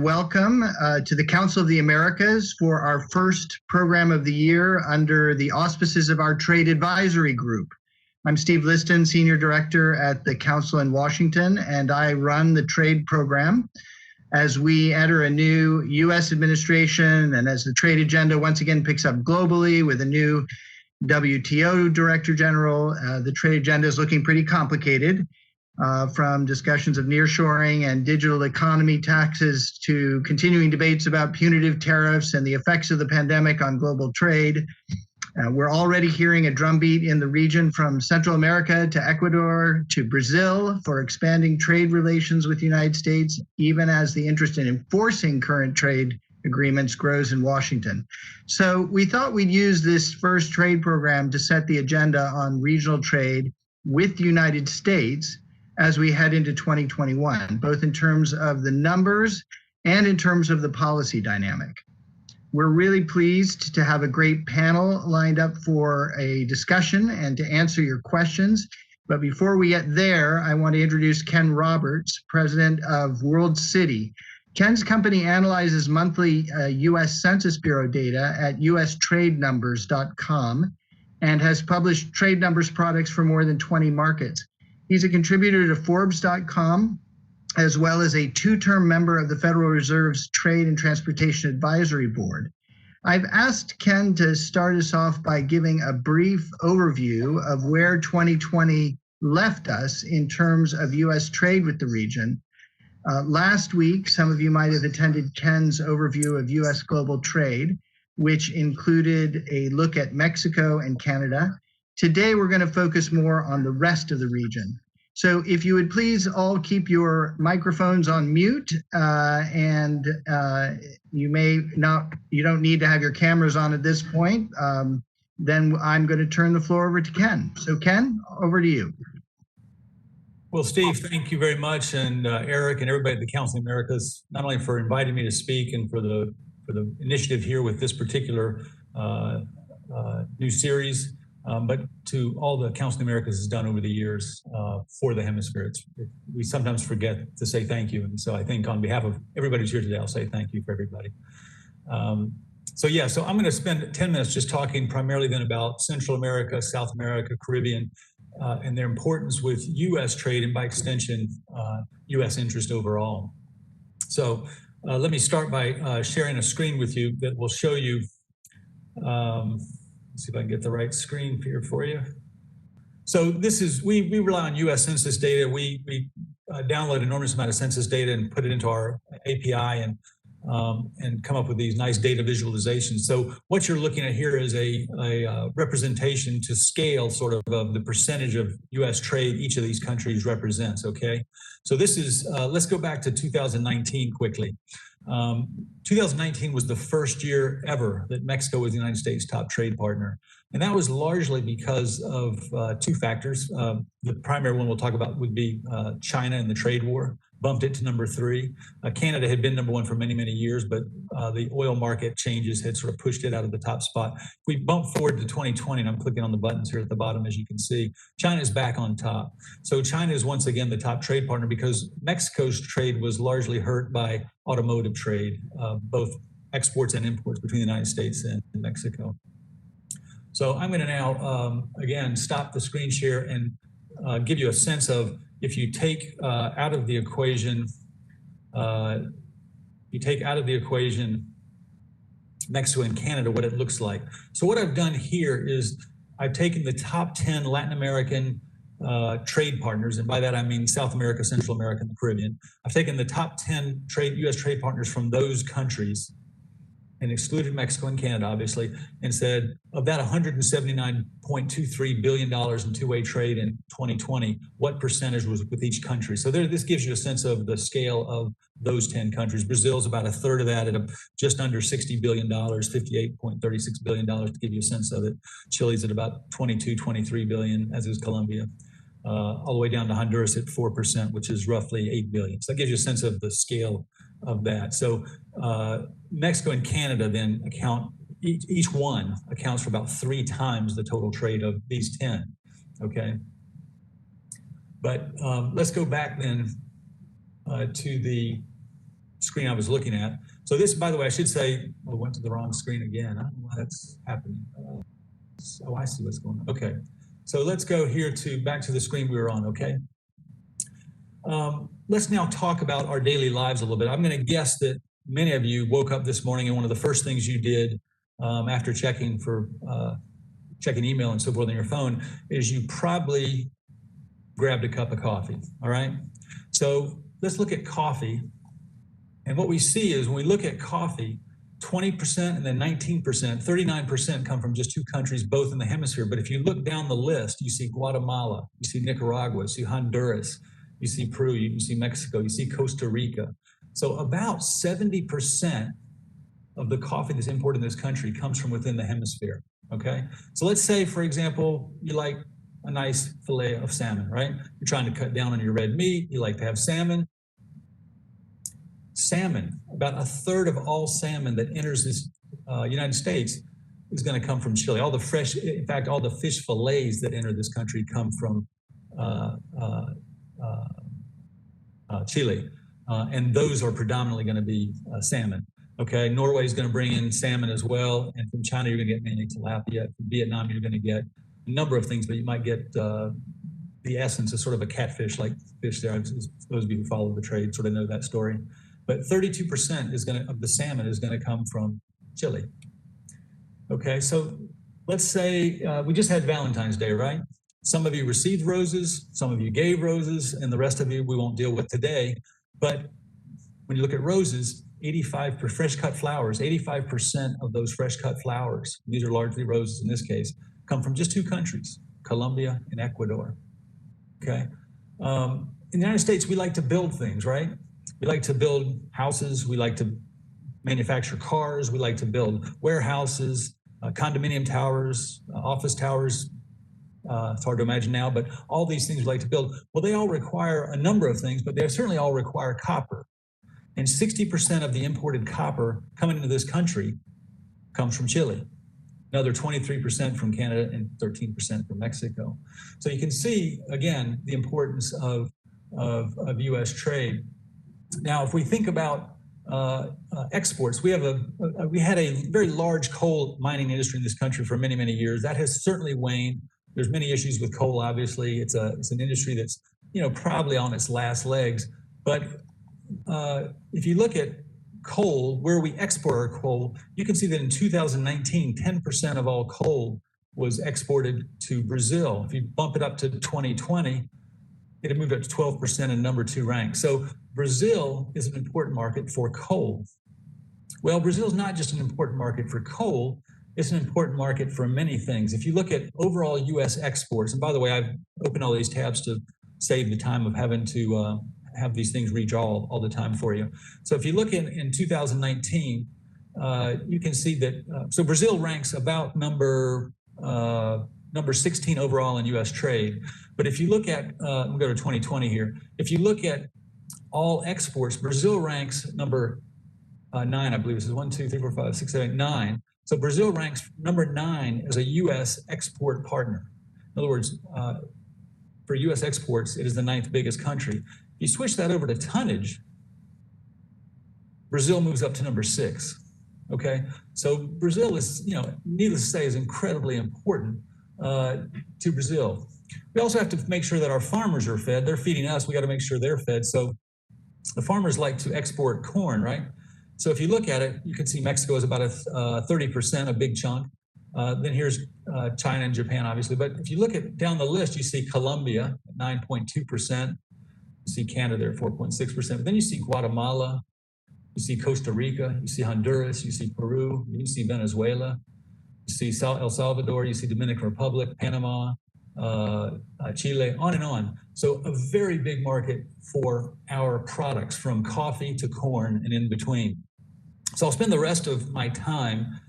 welcome to the Council of the Americas for our first program of the year under the auspices of our Trade Advisory Group. I'm Steve Liston, Senior Director at the Council in Washington, and I run the trade program. As we enter a new U.S. administration and as the trade agenda once again picks up globally with a new WTO Director General, the trade agenda is looking pretty complicated. From discussions of nearshoring and digital economy taxes to continuing debates about punitive tariffs and the effects of the pandemic on global trade. We're already hearing a drumbeat in the region from Central America to Ecuador to Brazil for expanding trade relations with the United States, even as the interest in enforcing current trade agreements grows in Washington. So we thought we'd use this first trade program to set the agenda on regional trade with the United States as we head into 2021, both in terms of the numbers and in terms of the policy dynamic. We're really pleased to have a great panel lined up for a discussion and to answer your questions. But before we get there, I want to introduce Ken Roberts, president of WorldCity. Ken's company analyzes monthly U.S. Census Bureau data at ustradenumbers.com and has published trade numbers products for more than 20 markets. He's a contributor to Forbes.com, as well as a two-term member of the Federal Reserve's Trade and Transportation Advisory Board. I've asked Ken to start us off by giving a brief overview of where 2020 left us in terms of U.S. trade with the region. Last week, some of you might have attended Ken's overview of U.S. global trade, which included a look at Mexico and Canada. Today, we're going to focus more on the rest of the region. So if you would please all keep your microphones on mute, and you don't need to have your cameras on at this point, then I'm going to turn the floor over to Ken. So Ken, over to you. Well, Steve, thank you very much, and Eric and everybody at the Council of Americas, not only for inviting me to speak and for the initiative here with this particular new series, but to all the Council of Americas has done over the years for the hemisphere. We sometimes forget to say thank you. And so I think on behalf of everybody who's here today, I'll say thank you for everybody. So I'm going to spend 10 minutes just talking primarily then about Central America, South America, Caribbean, and their importance with U.S. trade and by extension, U.S. interest overall. So let me start by sharing a screen with you that will show you let's see if I can get the right screen here for you. So this is, we rely on U.S. Census data. We download an enormous amount of census data and put it into our API and come up with these nice data visualizations. So what you're looking at here is a representation to scale sort of the percentage of U.S. trade each of these countries represents, okay? So this is, let's go back to 2019 quickly. 2019 was the first year ever that Mexico was the United States' top trade partner. And that was largely because of two factors. The primary one we'll talk about would be China and the trade war, bumped it to number 3. Canada had been number 1 for many, many years, but the oil market changes had sort of pushed it out of the top spot. We bump forward to 2020, and I'm clicking on the buttons here at the bottom, as you can see. China is back on top. So China is once again the top trade partner because Mexico's trade was largely hurt by automotive trade, both exports and imports between the United States and Mexico. So I'm going to now, again, stop the screen share and give you a sense of if you take out of the equation, Mexico and Canada, what it looks like. So what I've done here is I've taken the top 10 Latin American trade partners, and by that I mean South America, Central America, and the Caribbean. I've taken the top 10 U.S. trade partners from those countries and excluded Mexico and Canada, obviously, and said of that $179.23 billion in two-way trade in 2020, what percentage was with each country? So this gives you a sense of the scale of those 10 countries. Brazil's about a third of that at just under $60 billion, $58.36 billion to give you a sense of it. Chile's at about 23 billion, as is Colombia. All the way down to Honduras at 4%, which is roughly 8 billion. So that gives you a sense of the scale of that. So Mexico and Canada then each one accounts for about 3 times the total trade of these 10, okay? But let's go back then to the screen I was looking at. So this, by the way, I should say, I went to the wrong screen again. I don't know why that's happening. Oh, I see what's going on. Okay. So let's go here back to the screen we were on, okay? Let's now talk about our daily lives a little bit. I'm going to guess that many of you woke up this morning and one of the first things you did after checking email and so forth on your phone is you probably grabbed a cup of coffee, all right? So let's look at coffee. And what we see is when we look at coffee, 20% and then 19%, 39% come from just two countries, both in the hemisphere. But if you look down the list, you see Guatemala, you see Nicaragua, you see Honduras, you see Peru, you see Mexico, you see Costa Rica. So about 70% of the coffee that's imported in this country comes from within the hemisphere, okay? So let's say, for example, you like a nice fillet of salmon, right? You're trying to cut down on your red meat, you like to have salmon. Salmon, about a third of all salmon that enters this United States is going to come from Chile. All the fresh, in fact, all the fish fillets that enter this country come from Chile, and those are predominantly going to be salmon. Okay, Norway is going to bring in salmon as well, and from China you're going to get mainly tilapia. From Vietnam you're going to get a number of things, but you might get the essence of sort of a catfish-like fish there. Those of you who follow the trade sort of know that story. But 32% of the salmon is going to come from Chile. Okay, so let's say we just had Valentine's Day, right? Some of you received roses, some of you gave roses, and the rest of you we won't deal with today. But when you look at roses, 85 for fresh cut flowers, 85% of those fresh cut flowers, these are largely roses in this case, come from just two countries, Colombia and Ecuador. Okay, in the United States, we like to build things, right? We like to build houses. We like to manufacture cars. We like to build warehouses, condominium towers, office towers. It's hard to imagine now, but all these things we like to build. Well, they all require a number of things, but they certainly all require copper. And 60% of the imported copper coming into this country comes from Chile. Another 23% from Canada and 13% from Mexico. So you can see, again, the importance of U.S. trade. Now, if we think about exports, we had a very large coal mining industry in this country for many, many years. That has certainly waned. There's many issues with coal, obviously. It's an industry that's, probably on its last legs. But if you look at coal, where we export our coal, you can see that in 2019, 10% of all coal was exported to Brazil. If you bump it up to 2020, it moved up to 12% in number 2 rank. So Brazil is an important market for coal. Well, Brazil is not just an important market for coal, it's an important market for many things. If you look at overall U.S. exports, and by the way, I've opened all these tabs to save the time of having to have these things redraw all the time for you. So if you look in 2019, you can see that, so Brazil ranks about number 16 overall in U.S. trade. But if you look at, we'll go to 2020 here. If you look at all exports, Brazil ranks number 9, I believe. This is 1, 2, 3, 4, 5, 6, 7, 8, 9. So Brazil ranks number 9 as a U.S. export partner. In other words, for U.S. exports, it is the 9th biggest country. If you switch that over to tonnage, Brazil moves up to number 6. Okay, so Brazil is, needless to say, is incredibly important to Brazil. We also have to make sure that our farmers are fed. They're feeding us. We got to make sure they're fed. So the farmers like to export corn, right? So if you look at it, you can see Mexico is about 30%, a big chunk. Then here's China and Japan, obviously. But if you look at down the list, you see Colombia at 9.2%. You see Canada there at 4.6%. But then you see Guatemala. You see Costa Rica, you see Honduras, you see Peru, you see Venezuela, you see El Salvador, you see Dominican Republic, Panama, Chile, on and on. So a very big market for our products, from coffee to corn and in between. So I'll spend the rest of my time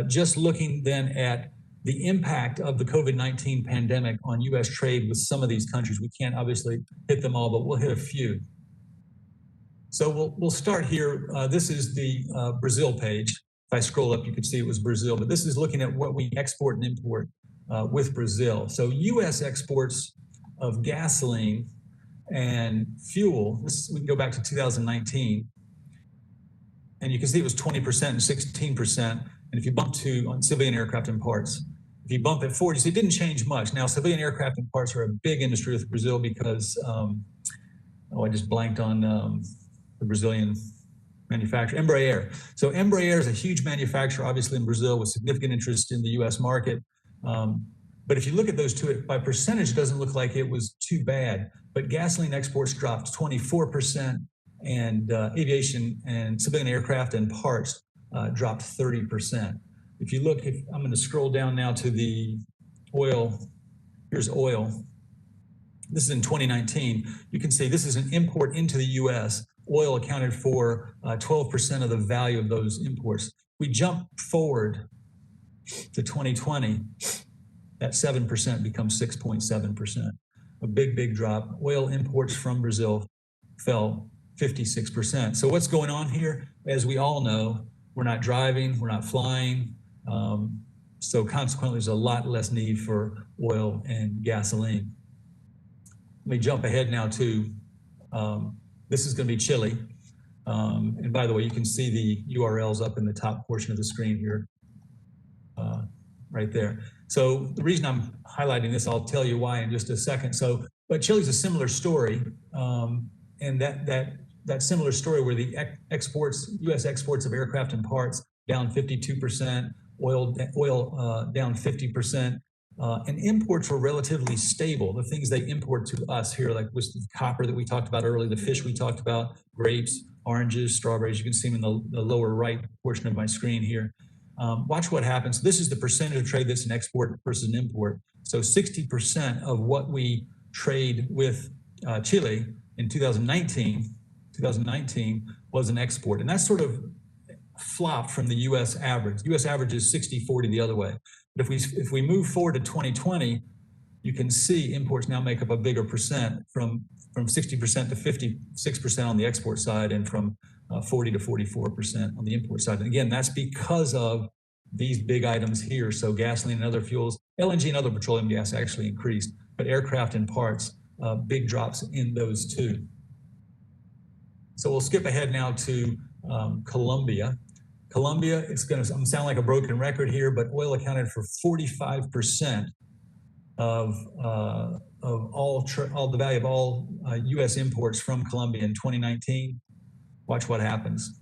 just looking then at the impact of the COVID-19 pandemic on U.S. trade with some of these countries. We can't obviously hit them all, but we'll hit a few. So we'll start here. This is the Brazil page. If I scroll up, you can see it was Brazil, but this is looking at what we export and import with Brazil. So U.S. exports of gasoline and fuel, we can go back to 2019. And you can see it was 20% and 16%. And if you bump to on civilian aircraft and parts, if you bump it forward, you see it didn't change much. Now, civilian aircraft and parts are a big industry with Brazil because, I just blanked on the Brazilian manufacturer, Embraer. So Embraer is a huge manufacturer, obviously in Brazil, with significant interest in the U.S. market. But if you look at those two, by percentage, it doesn't look like it was too bad. But gasoline exports dropped 24%, and aviation and civilian aircraft and parts dropped 30%. If you look, I'm going to scroll down now to the oil. Here's oil. This is in 2019. You can see this is an import into the U.S. Oil accounted for 12% of the value of those imports. We jump forward to 2020, that 7% becomes 6.7%. A big drop. Oil imports from Brazil fell 56%. So what's going on here? As we all know, we're not driving, we're not flying. So consequently, there's a lot less need for oil and gasoline. Let me jump ahead now to, this is going to be Chile. And by the way, you can see the URLs up in the top portion of the screen here, right there. So the reason I'm highlighting this, I'll tell you why in just a second. But Chile's a similar story, and that similar story where the U.S. exports of aircraft and parts down 52%, oil down 50%, and imports were relatively stable. The things they import to us here, like with the copper that we talked about earlier, the fish we talked about, grapes, oranges, strawberries, you can see them in the lower right portion of my screen here. Watch what happens. This is the percentage of trade that's an export versus an import. So 60% of what we trade with Chile in 2019 was an export. And that's sort of flopped from the U.S. average. U.S. average is 60-40 the other way. But if we move forward to 2020, you can see imports now make up a bigger percent from 60% to 56% on the export side and from 40 to 44% on the import side. And again, that's because of these big items here. So gasoline and other fuels, LNG and other petroleum gas actually increased, but aircraft and parts, big drops in those two. So we'll skip ahead now to Colombia. Colombia, it's going to sound like a broken record here, but oil accounted for 45% of all the value of all U.S. imports from Colombia in 2019. Watch what happens,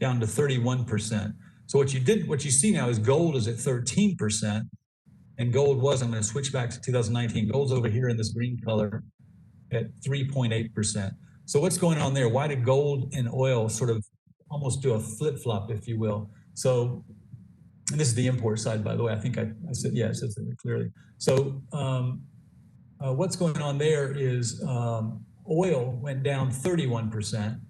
down to 31%. So what you see now is gold is at 13%, and gold was, I'm going to switch back to 2019, gold's over here in this green color at 3.8%. So what's going on there? Why did gold and oil sort of almost do a flip-flop, if you will? So, and this is the import side, by the way. I think I said, yeah, it says it clearly. So what's going on there is oil went down 31%.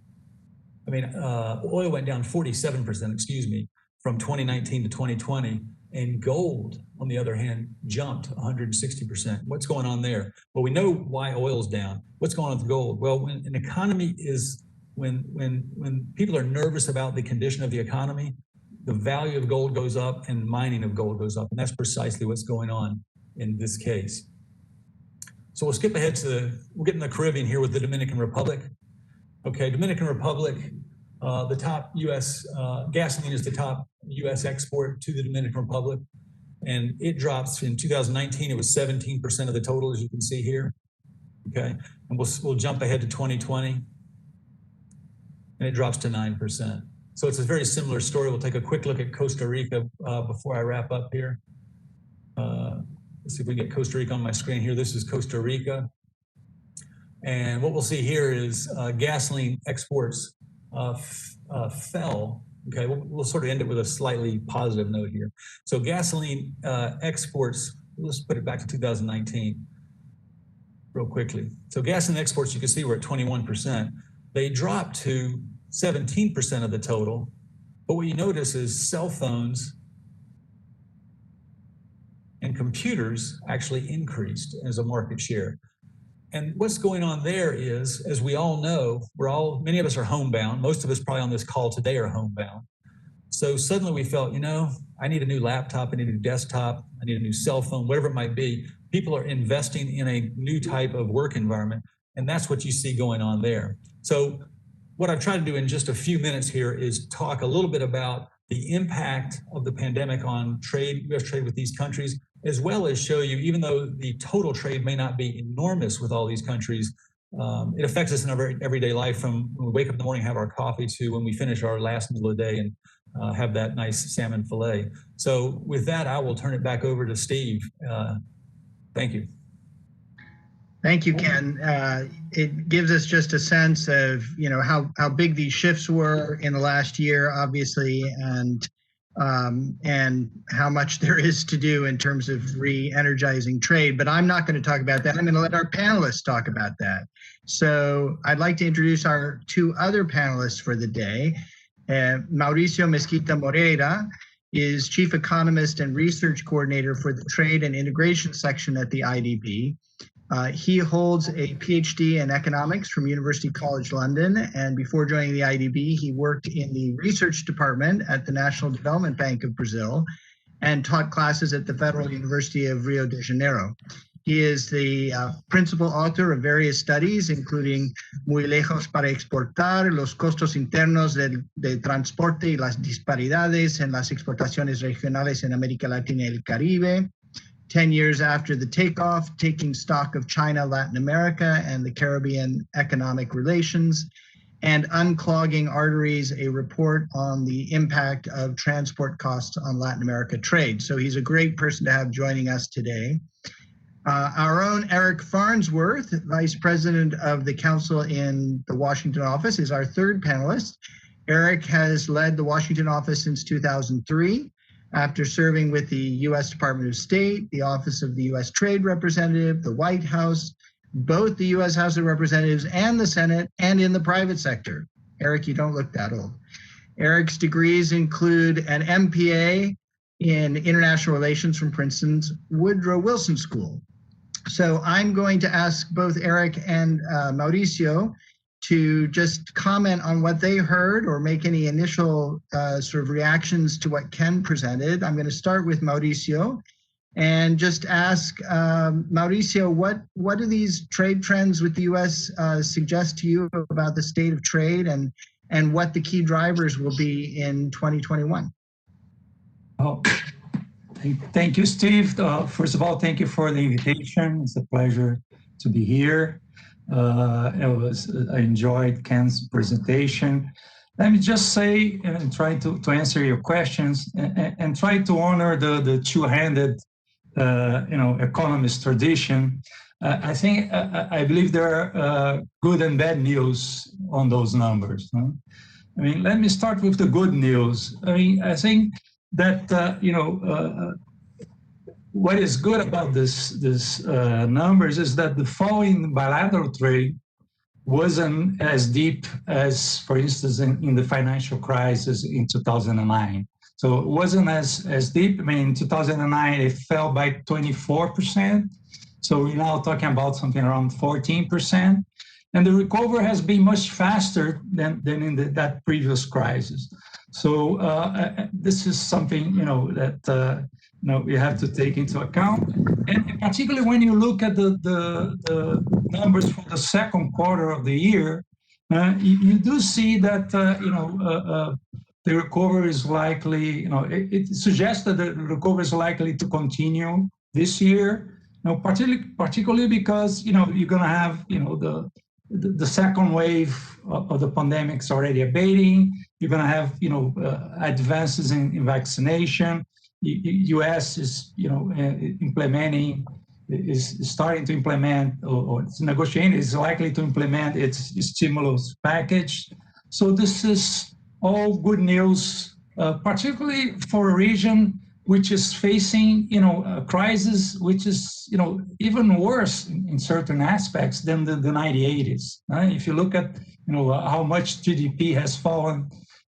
Oil went down 47%, excuse me, from 2019 to 2020. And gold, on the other hand, jumped 160%. What's going on there? Well, we know why oil's down. What's going on with gold? Well, when an economy is, when people are nervous about the condition of the economy, the value of gold goes up and mining of gold goes up. And that's precisely what's going on in this case. So we'll skip ahead we'll get in the Caribbean here with the Dominican Republic. Okay, Dominican Republic, the top U.S. Gasoline is the top U.S. export to the Dominican Republic, and it drops in 2019. It was 17% of the total, as you can see here. Okay, and we'll jump ahead to 2020, and it drops to 9%. So it's a very similar story. We'll take a quick look at Costa Rica before I wrap up here. Let's see if we can get Costa Rica on my screen here. This is Costa Rica. And what we'll see here is gasoline exports fell. Okay, we'll sort of end it with a slightly positive note here. So gasoline exports, let's put it back to 2019 real quickly. So gasoline exports, you can see we're at 21%. They dropped to 17% of the total. But what you notice is cell phones and computers actually increased as a market share. And what's going on there is, as we all know, many of us are homebound. Most of us probably on this call today are homebound. So suddenly we felt, I need a new laptop, I need a new desktop, I need a new cell phone, whatever it might be. People are investing in a new type of work environment, and that's what you see going on there. So what I've tried to do in just a few minutes here is talk a little bit about the impact of the pandemic on trade, U.S. trade with these countries, as well as show you, even though the total trade may not be enormous with all these countries, it affects us in our everyday life, from when we wake up in the morning, have our coffee, to when we finish our last meal of the day and have that nice salmon fillet. So with that, I will turn it back over to Steve. Thank you. Thank you, Ken. It gives us just a sense of, how big these shifts were in the last year, obviously, and how much there is to do in terms of re-energizing trade. But I'm not going to talk about that. I'm going to let our panelists talk about that. So I'd like to introduce our two other panelists for the day. Mauricio Mesquita Moreira is Chief Economist and Research Coordinator for the Trade and Integration section at the IDB. He holds a PhD in economics from University College London, and before joining the IDB, he worked in the research department at the National Development Bank of Brazil and taught classes at the Federal University of Rio de Janeiro. He is the principal author of various studies, including Muy lejos para exportar, los costos internos de transporte y las disparidades en las exportaciones regionales en América Latina y el Caribe, 10 years after the takeoff, taking stock of China, Latin America, and the Caribbean economic relations, and unclogging arteries, a report on the impact of transport costs on Latin America trade. So he's a great person to have joining us today. Our own Eric Farnsworth, Vice President of the Council in the Washington office, is our third panelist. Eric has led the Washington office since 2003. After serving with the U.S. Department of State, the Office of the U.S. Trade Representative, the White House, both the U.S. House of Representatives and the Senate, and in the private sector. Eric, you don't look that old. Eric's degrees include an MPA in International Relations from Princeton's Woodrow Wilson School. So I'm going to ask both Eric and Mauricio to just comment on what they heard or make any initial sort of reactions to what Ken presented. I'm going to start with Mauricio and just ask Mauricio, what do these trade trends with the U.S. Suggest to you about the state of trade and what the key drivers will be in 2021? Oh, thank you, Steve. First of all, thank you for the invitation. It's a pleasure to be here. I enjoyed Ken's presentation. Let me just say, and try to answer your questions, and try to honor the two-handed, economist tradition. I believe there are good and bad news on those numbers. Huh? I mean, let me start with the good news. I think that what is good about this numbers is that the fall in bilateral trade wasn't as deep as, for instance, in the financial crisis in 2009. So it wasn't as deep. In 2009, it fell by 24%. So we're now talking about something around 14%. And the recovery has been much faster than in that previous crisis. So this is something, that we have to take into account. And particularly when you look at the numbers for the second quarter of the year, you do see that, the recovery is likely, it suggests that the recovery is likely to continue this year, particularly because, you're going to have, the second wave of the pandemic is already abating. You're going to have, advances in vaccination. U.S. is, starting to implement, or it's negotiating, is likely to implement its stimulus package. So this is all good news, particularly for a region which is facing, a crisis which is, even worse in certain aspects than the 1980s. If you look at, how much GDP has fallen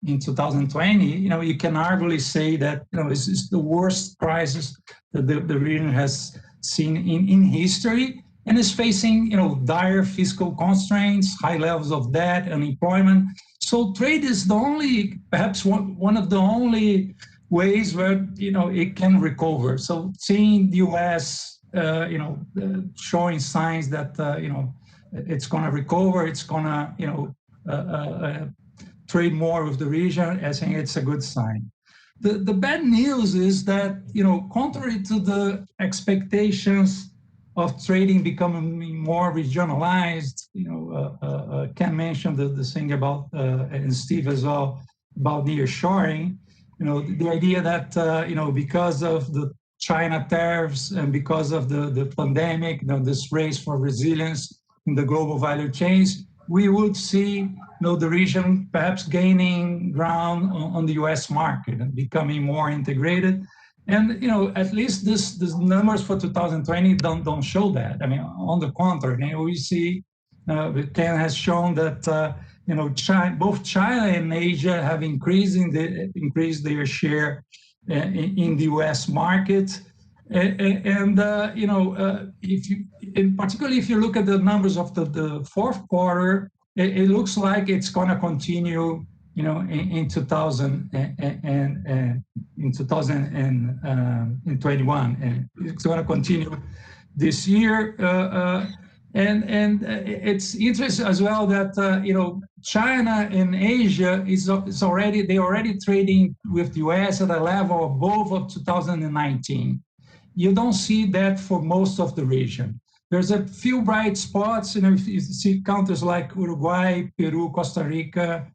in 2020, you can arguably say that, it's the worst crisis that the region has seen in history, and is facing, dire fiscal constraints, high levels of debt, unemployment. So trade is perhaps one of the only ways where, it can recover. So seeing the U.S., showing signs that, it's going to recover, it's going to, trade more with the region. I think it's a good sign. The bad news is that, contrary to the expectations of trading becoming more regionalized, Ken mentioned the thing about, and Steve as well, about nearshoring, the idea that, because of the China tariffs and because of the pandemic, this race for resilience in the global value chains, we would see the region perhaps gaining ground on the US market and becoming more integrated. And at least this numbers for 2020 don't show that. I mean, on the contrary, we see Ken has shown that both China and Asia have increased their share in the US market. Particularly if you look at the numbers of the fourth quarter, it looks like it's going to continue, in 2021, and it's going to continue this year. And it's interesting as well that China and Asia is already trading with the US at a level above of 2019. You don't see that for most of the region. There's a few bright spots, if you see countries like Uruguay, Peru, Costa Rica,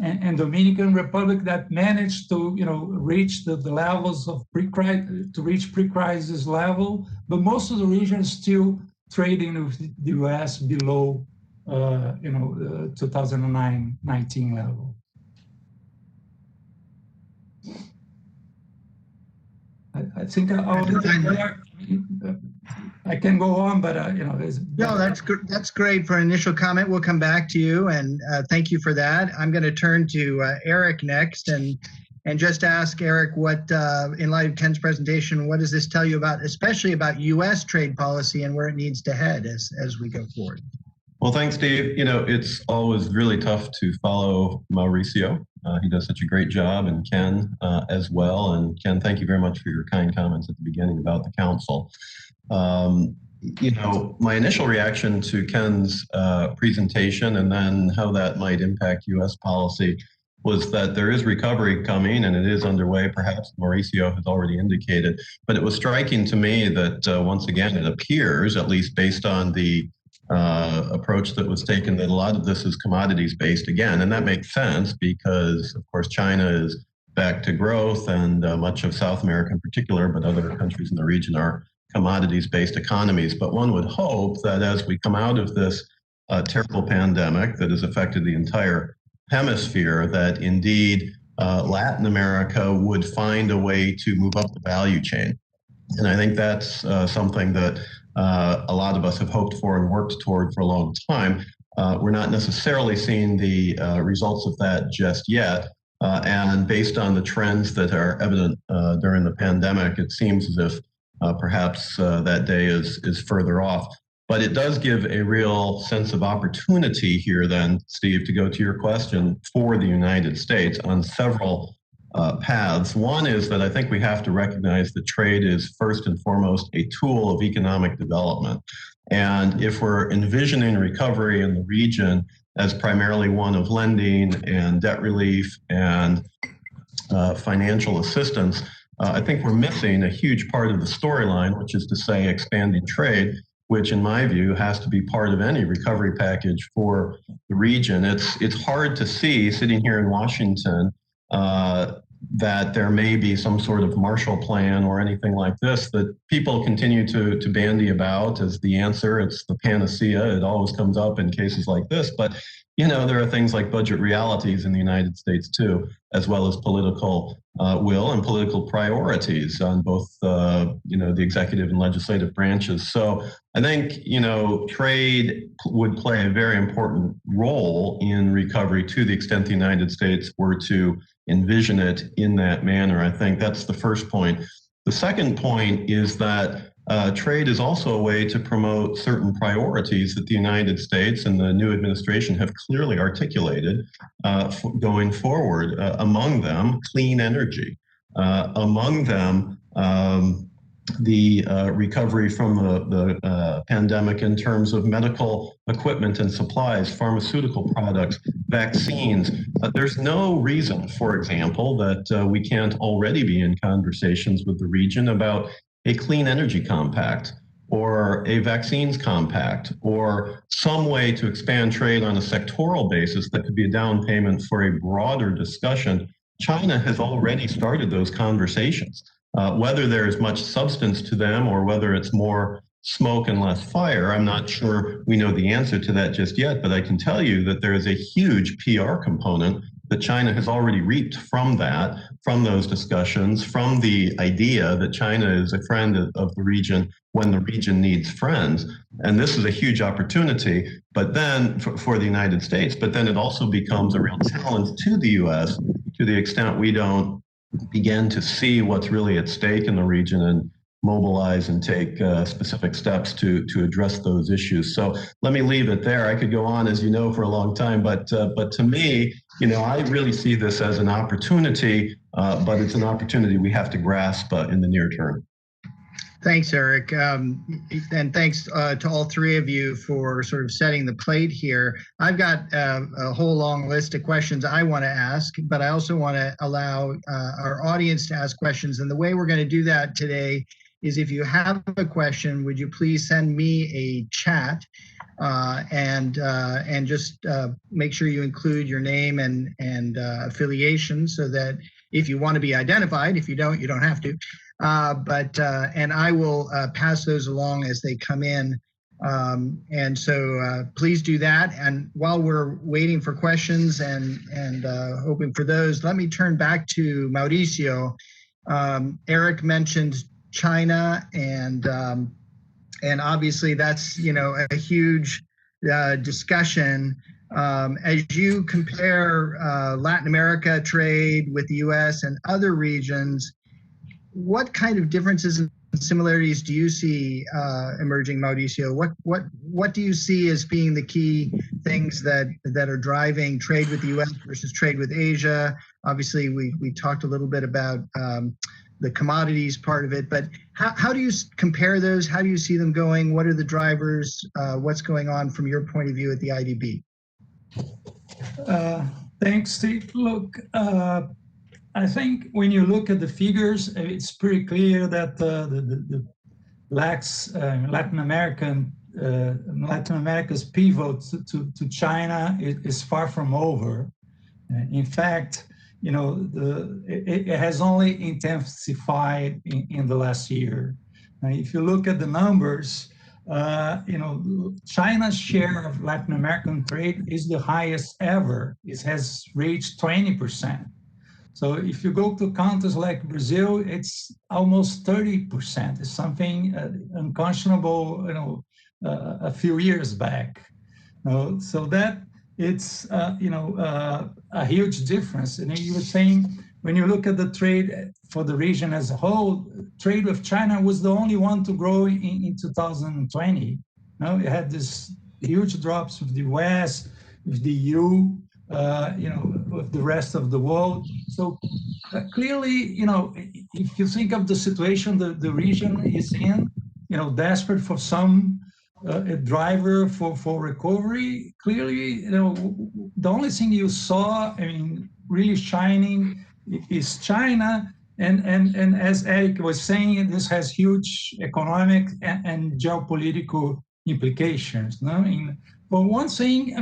and Dominican Republic that managed to reach the levels of pre-crisis level, but most of the region is still trading with the US below 2019 level. I think I can go on, but no, that's great for an initial comment. We'll come back to you, and thank you for that. I'm going to turn to Eric next, and just ask Eric, what in light of Ken's presentation, what does this tell you about, especially about U.S. trade policy and where it needs to head as we go forward? Well, thanks, Steve. It's always really tough to follow Mauricio. He does such a great job, and Ken as well. And Ken, thank you very much for your kind comments at the beginning about the council. My initial reaction to Ken's presentation and then how that might impact U.S. policy was that there is recovery coming and it is underway. Perhaps Mauricio has already indicated, but it was striking to me that once again, it appears, at least based on the approach that was taken, that a lot of this is commodities based again. And that makes sense because, of course, China is back to growth and much of South America in particular, but other countries in the region are commodities based economies. But one would hope that as we come out of this terrible pandemic that has affected the entire hemisphere, that indeed Latin America would find a way to move up the value chain. And I think that's something that a lot of us have hoped for and worked toward for a long time. We're not necessarily seeing the results of that just yet. And based on the trends that are evident during the pandemic, it seems as if perhaps that day is further off. But it does give a real sense of opportunity here then, Steve, to go to your question, for the United States on several paths. One is that I think we have to recognize that trade is first and foremost a tool of economic development. And if we're envisioning recovery in the region as primarily one of lending and debt relief and financial assistance, I think we're missing a huge part of the storyline, which is to say expanding trade, which in my view has to be part of any recovery package for the region. It's hard to see sitting here in Washington that there may be some sort of Marshall Plan or anything like this that people continue to bandy about as the answer. It's the panacea. It always comes up in cases like this. But, there are things like budget realities in the United States too, as well as political will and political priorities on both, the executive and legislative branches. So I think, trade would play a very important role in recovery to the extent the United States were to envision it in that manner. I think that's the first point. The second point is that trade is also a way to promote certain priorities that the United States and the new administration have clearly articulated going forward. Among them, clean energy. Among them, the recovery from the pandemic in terms of medical equipment and supplies, pharmaceutical products, vaccines. There's no reason, for example, that we can't already be in conversations with the region about a clean energy compact or a vaccines compact or some way to expand trade on a sectoral basis that could be a down payment for a broader discussion. China has already started those conversations. Whether there is much substance to them or whether it's more smoke and less fire, I'm not sure we know the answer to that just yet, but I can tell you that there is a huge PR component that China has already reaped from that, from those discussions, from the idea that China is a friend of the region when the region needs friends. And this is a huge opportunity, but then for the United States, but then it also becomes a real challenge to the US to the extent we don't begin to see what's really at stake in the region and mobilize and take specific steps to address those issues. So let me leave it there. I could go on, as you know, for a long time, but to me, I really see this as an opportunity, but it's an opportunity we have to grasp in the near term. Thanks, Eric. And thanks to all three of you for sort of setting the plate here. I've got a whole long list of questions I want to ask, but I also want to allow our audience to ask questions. And the way we're going to do that today is if you have a question, would you please send me a chat and just make sure you include your name and affiliation so that if you want to be identified, if you don't have to. And I will pass those along as they come in. And so please do that. And while we're waiting for questions and hoping for those, let me turn back to Mauricio. Eric mentioned China, and obviously that's a huge discussion. As you compare Latin America trade with the U.S. and other regions, what kind of differences and similarities do you see emerging, Mauricio? What do you see as being the key things that are driving trade with the U.S. versus trade with Asia? Obviously, we talked a little bit about the commodities part of it, but how do you compare those? How do you see them going? What are the drivers? What's going on from your point of view at the IDB? Thanks, Steve. Look, I think when you look at the figures, it's pretty clear that the Latin America's pivot to China is far from over. In fact, it has only intensified in the last year. If you look at the numbers, China's share of Latin American trade is the highest ever. It has reached 20%. So if you go to countries like Brazil, it's almost 30%. It's something unconscionable, a few years back. So that it's a huge difference. And you were saying when you look at the trade for the region as a whole, trade with China was the only one to grow in 2020. It had this huge drops with the US, with the EU. With the rest of the world. So clearly, if you think of the situation the region is in, desperate for some a driver for recovery, clearly, the only thing you saw, really shining is China. And as Eric was saying, this has huge economic and geopolitical implications. For one thing,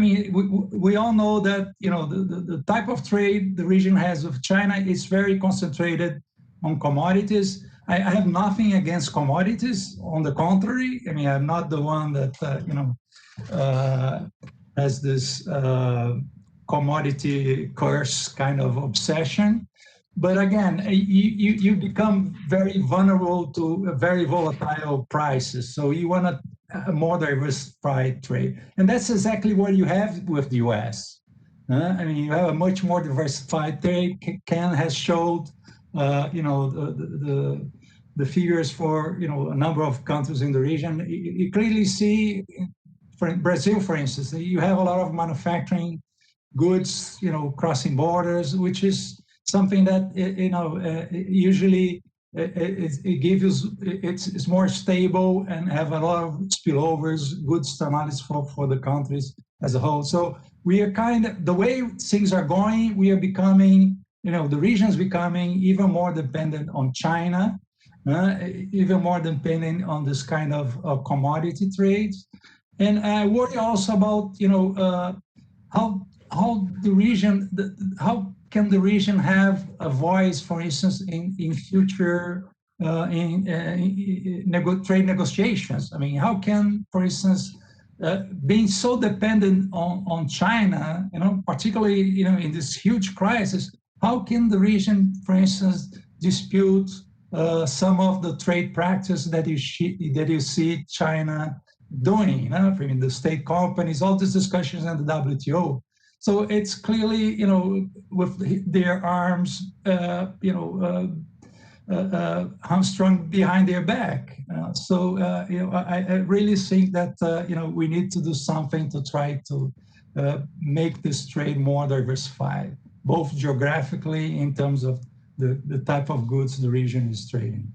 we all know that the type of trade the region has with China is very concentrated on commodities. I have nothing against commodities. On the contrary, I'm not the one that has this commodity curse kind of obsession. But again, you become very vulnerable to very volatile prices. So you want a more diversified trade. And that's exactly what you have with the US. You have a much more diversified trade. Ken has showed, the figures for, a number of countries in the region. You clearly see, for Brazil, for instance, you have a lot of manufacturing goods, crossing borders, which is something that, usually it gives you, it's more stable and have a lot of spillovers, good externalities for the countries as a whole. So we are the way things are going, we are becoming, the region is becoming even more dependent on China, even more dependent on this kind of commodity trades. And I worry also about, how the region, how can the region have a voice, for instance, in future trade negotiations? I mean, how can, for instance, being so dependent on China, particularly in this huge crisis, how can the region, for instance, dispute some of the trade practice that you see China doing? The state companies, all these discussions in the WTO. So it's clearly, with their arms, hamstrung behind their back. I really think that, we need to do something to try to make this trade more diversified, both geographically in terms of the type of goods the region is trading.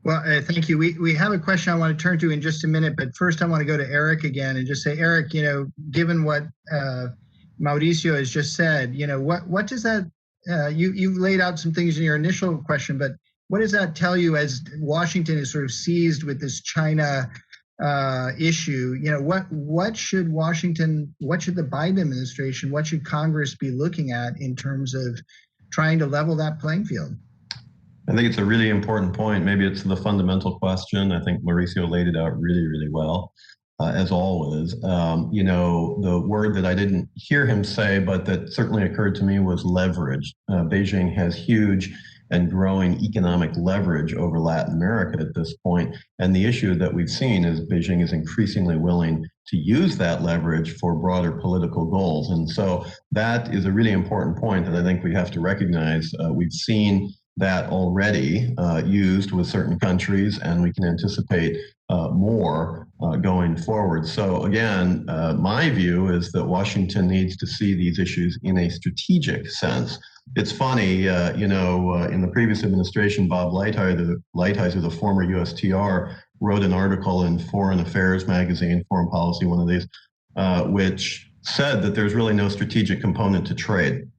Well, thank you. We have a question I want to turn to in just a minute, but first I want to go to Eric again and just say, Eric, given what Mauricio has just said, what does that, you laid out some things in your initial question, but what does that tell you as Washington is sort of seized with this China issue? What should Washington, what should the Biden administration, what should Congress be looking at in terms of trying to level that playing field? I think it's a really important point. Maybe it's the fundamental question. I think Mauricio laid it out really, really well. As always, the word that I didn't hear him say, but that certainly occurred to me, was leverage. Beijing has huge and growing economic leverage over Latin America at this point. And the issue that we've seen is Beijing is increasingly willing to use that leverage for broader political goals. And so that is a really important point that I think we have to recognize. We've seen that already used with certain countries, and we can anticipate more going forward. So again, my view is that Washington needs to see these issues in a strategic sense. It's funny, in the previous administration, Bob Lighthizer, the former USTR, wrote an article in Foreign Affairs magazine, Foreign Policy, one of these, which said that there's really no strategic component to trade.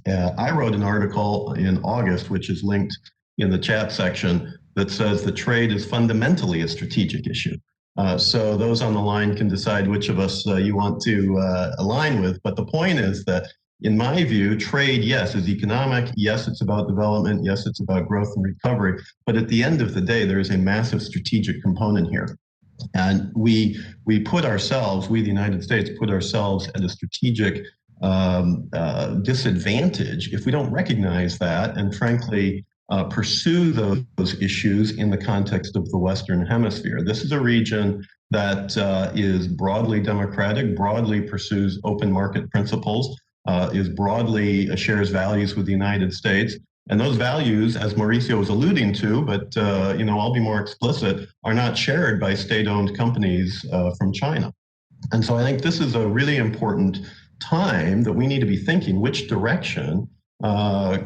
I wrote an article in August, which is linked in the chat section, that says that trade is fundamentally a strategic issue. So those on the line can decide which of us you want to align with. But the point is that, in my view, trade, yes, is economic. Yes, it's about development. Yes, it's about growth and recovery. But at the end of the day, there is a massive strategic component here. And we put ourselves, we, the United States, put ourselves at a strategic disadvantage if we don't recognize that and, frankly, pursue those issues in the context of the Western Hemisphere. This is a region that is broadly democratic, broadly pursues open market principles, is broadly shares values with the United States. And those values, as Mauricio was alluding to, but I'll be more explicit, are not shared by state-owned companies from China. And so I think this is a really important time that we need to be thinking which direction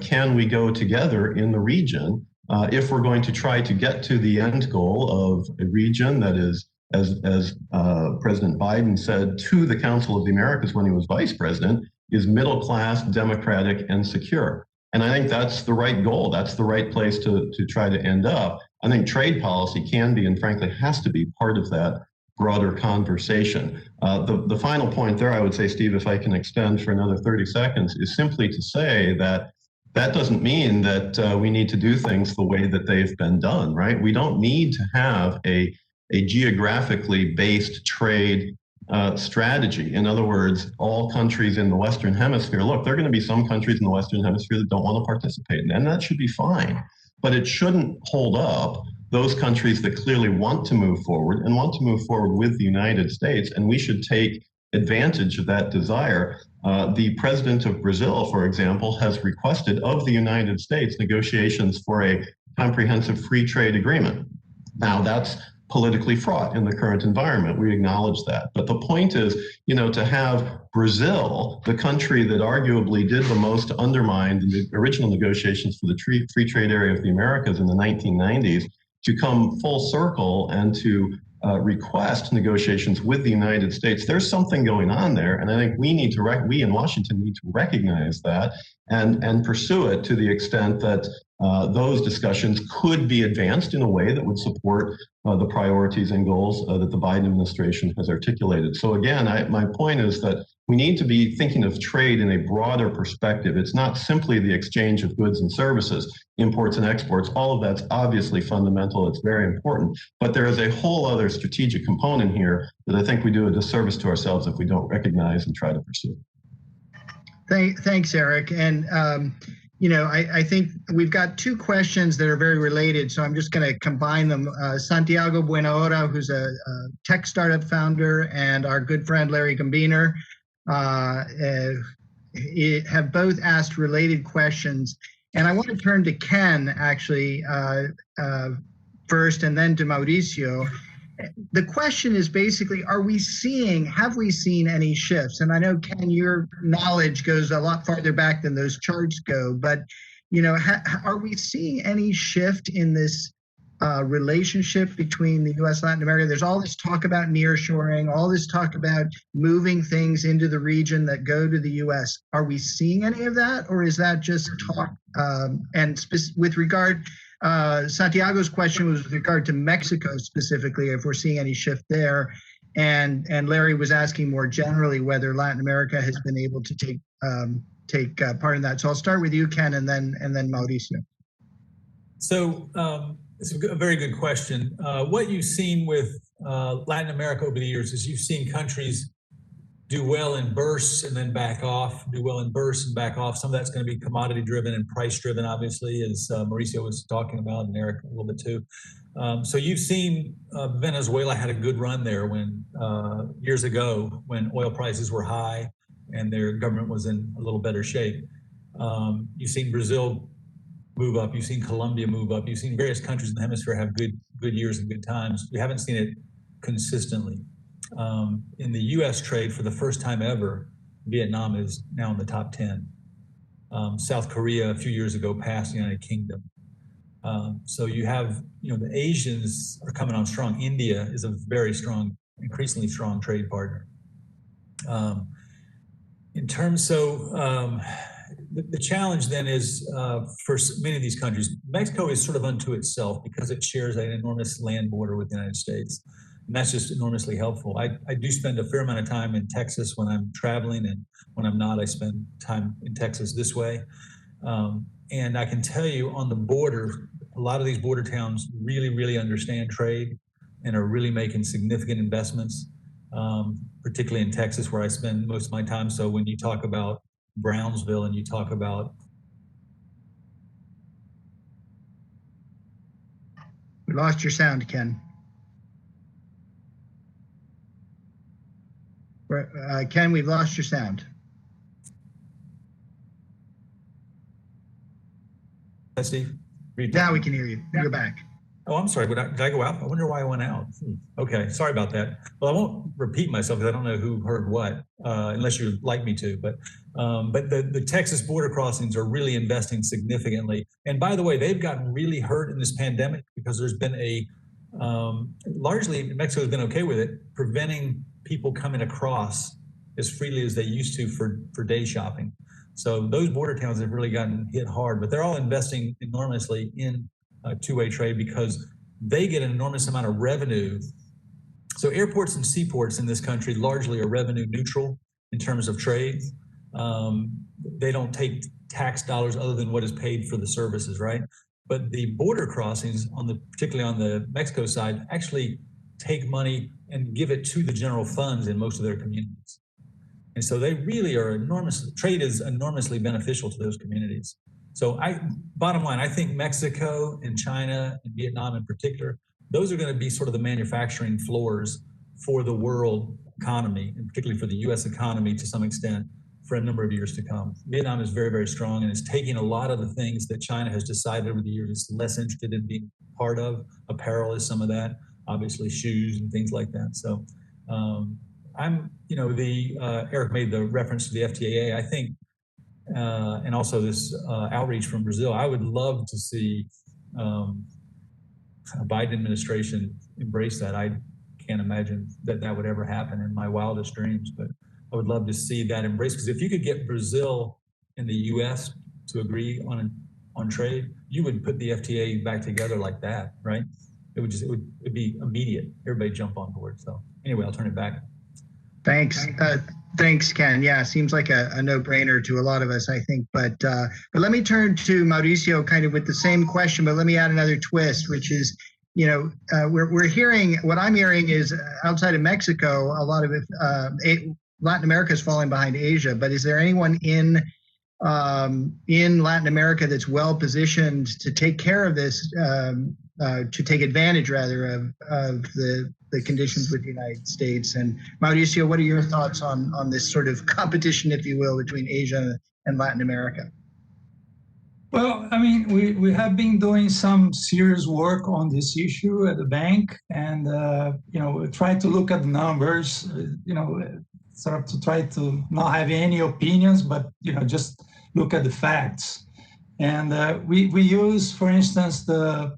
can we go together in the region if we're going to try to get to the end goal of a region that is, as President Biden said to the Council of the Americas when he was vice president, is middle class, democratic, and secure. And I think that's the right goal. That's the right place to try to end up. I think trade policy can be, and frankly has to be, part of that broader conversation. The final point there, I would say, Steve, if I can extend for another 30 seconds, is simply to say that that doesn't mean that we need to do things the way that they've been done, right? We don't need to have a geographically based trade strategy. In other words, all countries in the Western Hemisphere, look, there are going to be some countries in the Western Hemisphere that don't want to participate, and that should be fine. But it shouldn't hold up those countries that clearly want to move forward and want to move forward with the United States, and we should take advantage of that desire. The president of Brazil, for example, has requested of the United States negotiations for a comprehensive free trade agreement. Now, that's politically fraught in the current environment. We acknowledge that. But the point is, to have Brazil, the country that arguably did the most to undermine the original negotiations for the free trade area of the Americas in the 1990s, to come full circle and to request negotiations with the United States. There's something going on there, and I think we in Washington need to recognize that and pursue it to the extent that those discussions could be advanced in a way that would support the priorities and goals that the Biden administration has articulated. So again, my point is that we need to be thinking of trade in a broader perspective. It's not simply the exchange of goods and services, imports and exports. All of that's obviously fundamental. It's very important. But there is a whole other strategic component here that I think we do a disservice to ourselves if we don't recognize and try to pursue. Thanks, Eric. And I think we've got two questions that are very related, so I'm just going to combine them. Santiago Buenahora, who's a tech startup founder, and our good friend Larry Gambiner have both asked related questions. And I want to turn to Ken, actually, first, and then to Mauricio. The question is basically, have we seen any shifts? And I know, Ken, your knowledge goes a lot farther back than those charts go, but are we seeing any shift in this relationship between the U.S. and Latin America? There's all this talk about nearshoring, all this talk about moving things into the region that go to the U.S. Are we seeing any of that, or is that just talk? With regard, Santiago's question was with regard to Mexico specifically, if we're seeing any shift there, and Larry was asking more generally whether Latin America has been able to take part in that. So I'll start with you, Ken, and then Mauricio. So it's a very good question. What you've seen with Latin America over the years is you've seen countries do well in bursts and then back off, do well in bursts and back off. Some of that's going to be commodity driven and price driven, obviously, as Mauricio was talking about, and Eric a little bit too. So you've seen Venezuela had a good run there when years ago when oil prices were high and their government was in a little better shape. You've seen Brazil move up. You've seen Colombia move up. You've seen various countries in the hemisphere have good years and good times. We haven't seen it consistently. In the U.S. trade, for the first time ever, Vietnam is now in the top 10. South Korea a few years ago passed the United Kingdom. So you have, the Asians are coming on strong. India is a very strong, increasingly strong trade partner. The challenge then is for many of these countries, Mexico is sort of unto itself because it shares an enormous land border with the United States. And that's just enormously helpful. I do spend a fair amount of time in Texas when I'm traveling, and when I'm not, I spend time in Texas this way. And I can tell you on the border, a lot of these border towns really, really understand trade and are really making significant investments, particularly in Texas where I spend most of my time. So when you talk about Brownsville and you talk about... We lost your sound, Ken. Ken, we've lost your sound. Steve? Now we can hear you. You're back. Oh, I'm sorry. Did I go out? I wonder why I went out. Okay, sorry about that. Well, I won't repeat myself because I don't know who heard what, unless you'd like me to. But the Texas border crossings are really investing significantly. And by the way, they've gotten really hurt in this pandemic because there's been largely Mexico's been okay with it, preventing people coming across as freely as they used to for day shopping. So those border towns have really gotten hit hard, but they're all investing enormously in two-way trade because they get an enormous amount of revenue. So airports and seaports in this country largely are revenue neutral in terms of trade. They don't take tax dollars other than what is paid for the services, right? But the border crossings, particularly on the Mexico side, actually take money and give it to the general funds in most of their communities. And so they really are trade is enormously beneficial to those communities. So bottom line, I think Mexico and China and Vietnam in particular, those are going to be sort of the manufacturing floors for the world economy, and particularly for the U.S. economy to some extent for a number of years to come. Vietnam is very, very strong and is taking a lot of the things that China has decided over the years it's less interested in being part of. Apparel is some of that. obviously shoes and things like that. So I'm, Eric made the reference to the FTAA. I think, and also this outreach from Brazil, I would love to see a Biden administration embrace that. I can't imagine that would ever happen in my wildest dreams, but I would love to see that embrace, because if you could get Brazil and the U.S. to agree on trade, you would put the FTA back together like that, right? It'd be immediate. Everybody jump on board. So anyway, I'll turn it back. Thanks. Thanks, Ken. Yeah, seems like a no-brainer to a lot of us, I think. But let me turn to Mauricio kind of with the same question, but let me add another twist, which is, we're hearing, what I'm hearing is outside of Mexico, a lot of it, Latin America is falling behind Asia. But is there anyone in Latin America that's well positioned to take care of this, to take advantage rather of the conditions with the United States? And Mauricio, what are your thoughts on this sort of competition, if you will, between Asia and Latin America? Well, I mean, we have been doing some serious work on this issue at the bank, and we try to look at the numbers, sort of to try to not have any opinions, but just look at the facts. And we use, for instance, the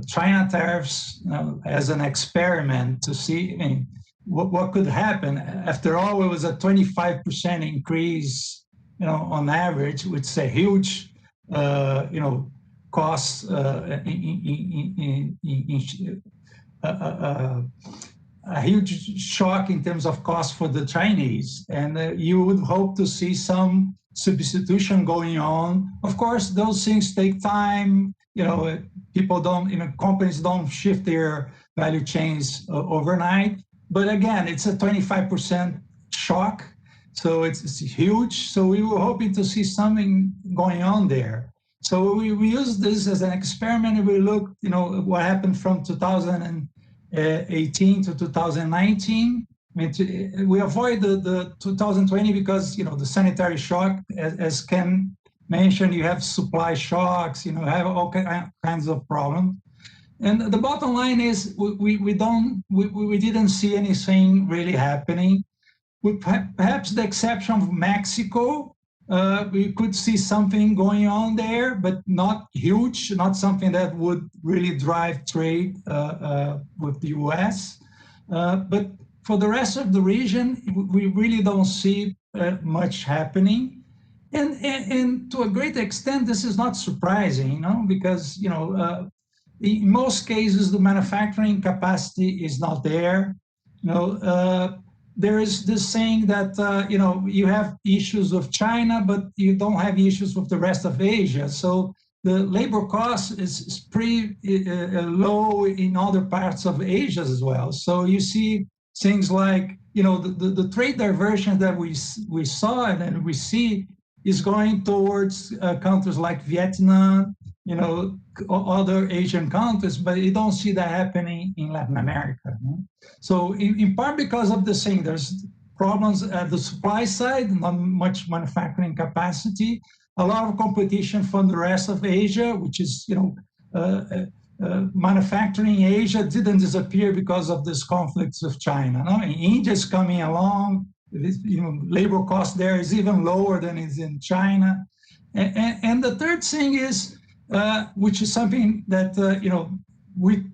China tariffs as an experiment to see, what could happen. After all, it was a 25% increase, on average, which is a huge, cost, a huge shock in terms of cost for the Chinese. And you would hope to see some substitution going on. Of course, those things take time. People don't, companies don't shift their value chains overnight. But again, it's a 25% shock. So it's huge. So we were hoping to see something going on there. So we used this as an experiment, and we looked, what happened from 2018 to 2019. We avoid the 2020 because, the sanitary shock, as Ken mentioned, you have supply shocks, have all kinds of problems. And the bottom line is we didn't see anything really happening. With perhaps the exception of Mexico, we could see something going on there, but not huge, not something that would really drive trade with the US. But for the rest of the region, we really don't see much happening. And to a great extent, this is not surprising, because, in most cases, the manufacturing capacity is not there. There is this saying that, you have issues with China, but you don't have issues with the rest of Asia. So the labor cost is pretty low in other parts of Asia as well. So you see things like, the trade diversion that we saw and we see is going towards countries like Vietnam, other Asian countries, but you don't see that happening in Latin America. So in part because of this thing, there's problems at the supply side, not much manufacturing capacity, a lot of competition from the rest of Asia, which is, manufacturing Asia didn't disappear because of this conflicts with China. India is coming along. Labor cost there is even lower than is in China. And the third thing is, which is something that, we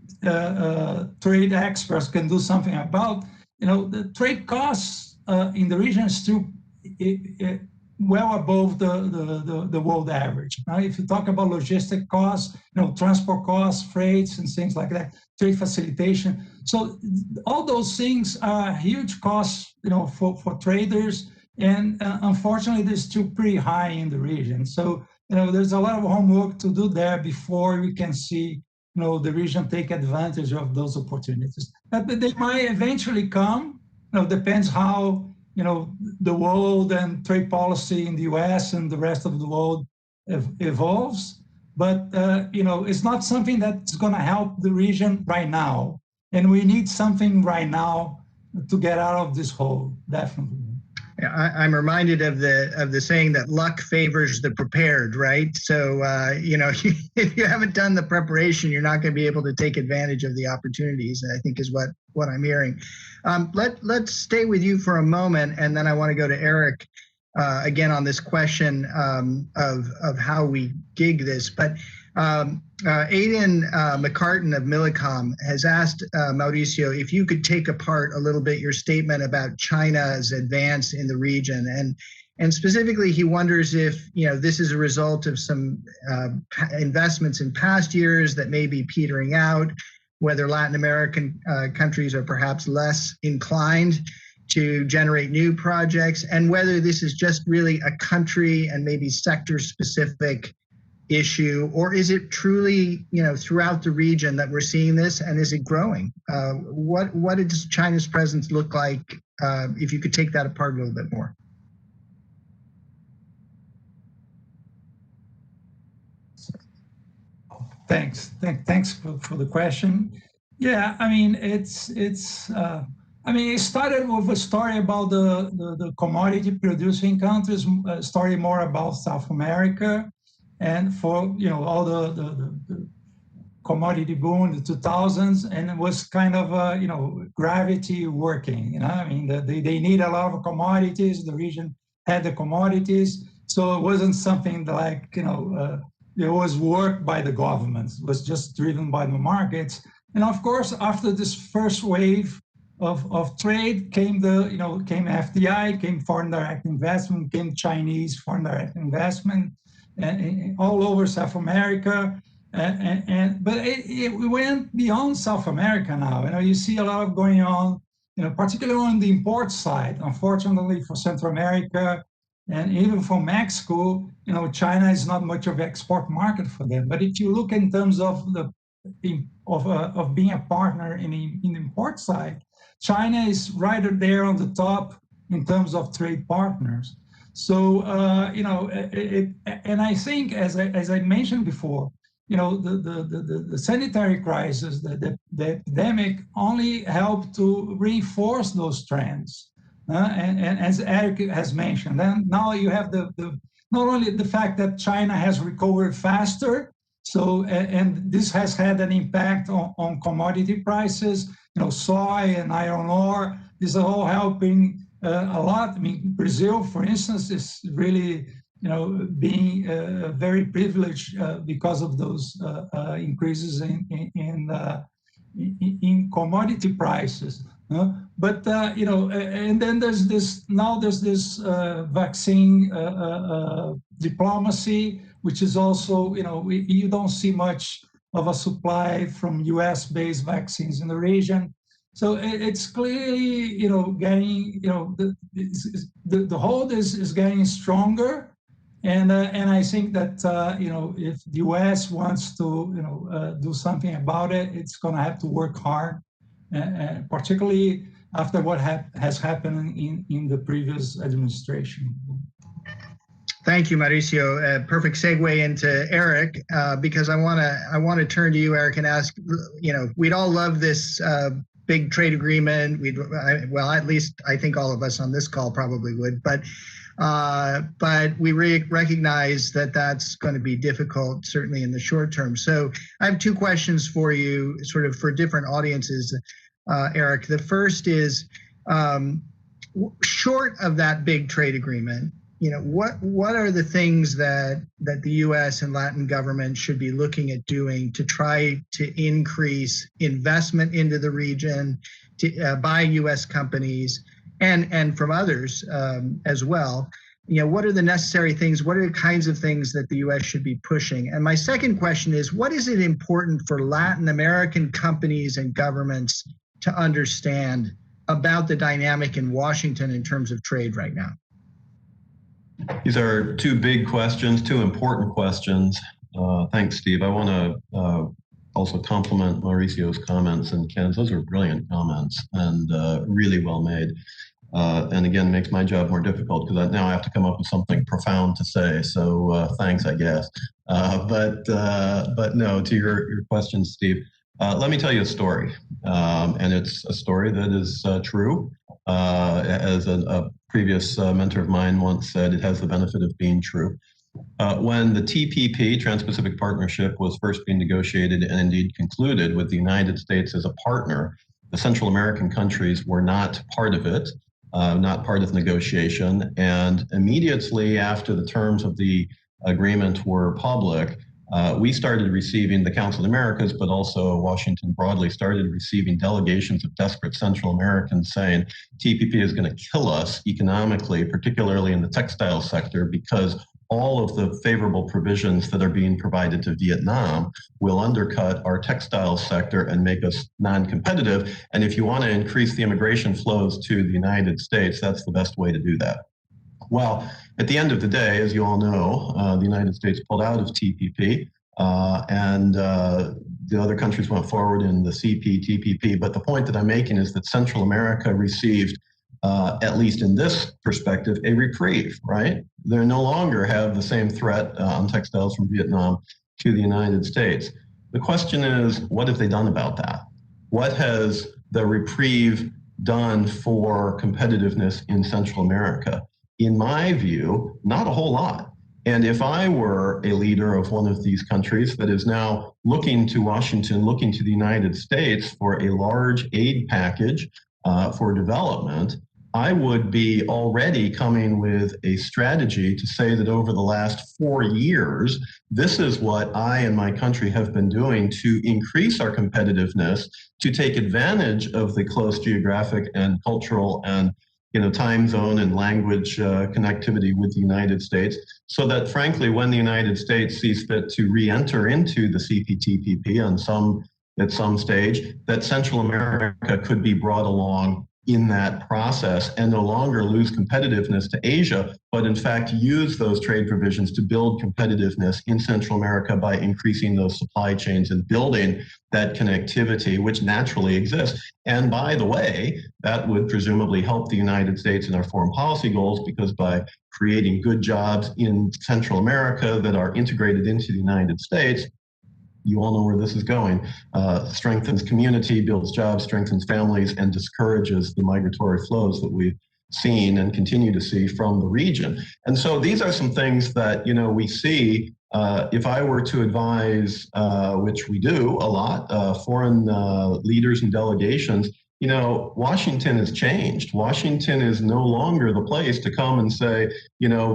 trade experts can do something about, the trade costs in the region is still well above the world average. Now, if you talk about logistic costs, transport costs, freights and things like that, trade facilitation. So all those things are huge costs, for traders. And unfortunately, they're still pretty high in the region. So, there's a lot of homework to do there before we can see, the region take advantage of those opportunities. But they might eventually come. Depends how, the world and trade policy in the US and the rest of the world evolves. But, it's not something that's going to help the region right now. And we need something right now to get out of this hole, definitely. I'm reminded of the saying that luck favors the prepared, right? So, if you haven't done the preparation, you're not going to be able to take advantage of the opportunities, I think is what I'm hearing. Let's stay with you for a moment, and then I want to go to Eric again on this question of how we gig this. But Aidan McCartan of Millicom has asked Mauricio if you could take apart a little bit your statement about China's advance in the region, and specifically he wonders if this is a result of some investments in past years that may be petering out, whether Latin American countries are perhaps less inclined to generate new projects, and whether this is just really a country and maybe sector specific issue, or is it truly, throughout the region that we're seeing this, and is it growing? What does China's presence look like? If you could take that apart a little bit more. Thanks for the question. Yeah, I mean, it started with a story about the commodity producing countries, a story more about South America. And for all the commodity boom in the 2000s, and it was kind of gravity working. They need a lot of commodities. The region had the commodities, so it wasn't something like it was worked by the governments. It was just driven by the markets. And of course, after this first wave of trade came came FDI, came foreign direct investment, came Chinese foreign direct investment. All over South America, but it went beyond South America now. You see a lot of going on, particularly on the import side. Unfortunately for Central America and even for Mexico, China is not much of an export market for them. But if you look in terms of of being a partner in the import side, China is right there on the top in terms of trade partners. So, and I think, as I mentioned before, the sanitary crisis, the epidemic only helped to reinforce those trends. And as Eric has mentioned, then now you have not only the fact that China has recovered faster, so, and this has had an impact on commodity prices, soy and iron ore. These are all helping a lot. Brazil, for instance, is really, being very privileged because of those increases in commodity prices. But and then there's this vaccine diplomacy, which is also, you don't see much of a supply from U.S.-based vaccines in the region. So it's clearly, getting, the hold is getting stronger, and I think that if the U.S. wants to do something about it, it's going to have to work hard, particularly after what has happened in the previous administration. Thank you, Mauricio. Perfect segue into Eric, because I want to turn to you, Eric, and ask. We'd all love this big trade agreement. Well, at least I think all of us on this call probably would, but we recognize that that's going to be difficult, certainly in the short term. So I have two questions for you, sort of for different audiences, Eric. The first is, short of that big trade agreement, what are the things that the U.S. and Latin governments should be looking at doing to try to increase investment into the region by U.S. companies and from others as well? What are the necessary things? What are the kinds of things that the U.S. should be pushing? And my second question is, what is it important for Latin American companies and governments to understand about the dynamic in Washington in terms of trade right now? These are two big questions, two important questions. Thanks, Steve. I want to also compliment Mauricio's comments and Ken's. Those are brilliant comments and really well made. And again, makes my job more difficult because now I have to come up with something profound to say. So thanks, I guess. But no, to your question, Steve. Let me tell you a story, and it's a story that is true. As a previous mentor of mine once said, it has the benefit of being true. When the TPP, Trans-Pacific Partnership, was first being negotiated and indeed concluded with the United States as a partner, the Central American countries were not part of it, not part of the negotiation. And immediately after the terms of the agreement were public, we started receiving, the Council of the Americas, but also Washington broadly, started receiving delegations of desperate Central Americans saying TPP is going to kill us economically, particularly in the textile sector, because all of the favorable provisions that are being provided to Vietnam will undercut our textile sector and make us non-competitive. And if you want to increase the immigration flows to the United States, that's the best way to do that. Well, at the end of the day, as you all know, the United States pulled out of TPP and the other countries went forward in the CPTPP. But the point that I'm making is that Central America received, at least in this perspective, a reprieve, right? They no longer have the same threat on textiles from Vietnam to the United States. The question is, what have they done about that? What has the reprieve done for competitiveness in Central America? In my view, not a whole lot. And if I were a leader of one of these countries that is now looking to Washington, looking to the United States for a large aid package for development, I would be already coming with a strategy to say that over the last 4 years, this is what I and my country have been doing to increase our competitiveness, to take advantage of the close geographic and cultural and time zone and language connectivity with the United States, so that frankly, when the United States sees fit to re-enter into the CPTPP at some stage, that Central America could be brought along in that process and no longer lose competitiveness to Asia, but in fact use those trade provisions to build competitiveness in Central America by increasing those supply chains and building that connectivity, which naturally exists. And by the way, that would presumably help the United States in our foreign policy goals, because by creating good jobs in Central America that are integrated into the United States, you all know where this is going, strengthens community, builds jobs, strengthens families, and discourages the migratory flows that we've seen and continue to see from the region. And so these are some things that, we see. If I were to advise, which we do a lot, foreign leaders and delegations, Washington has changed. Washington is no longer the place to come and say,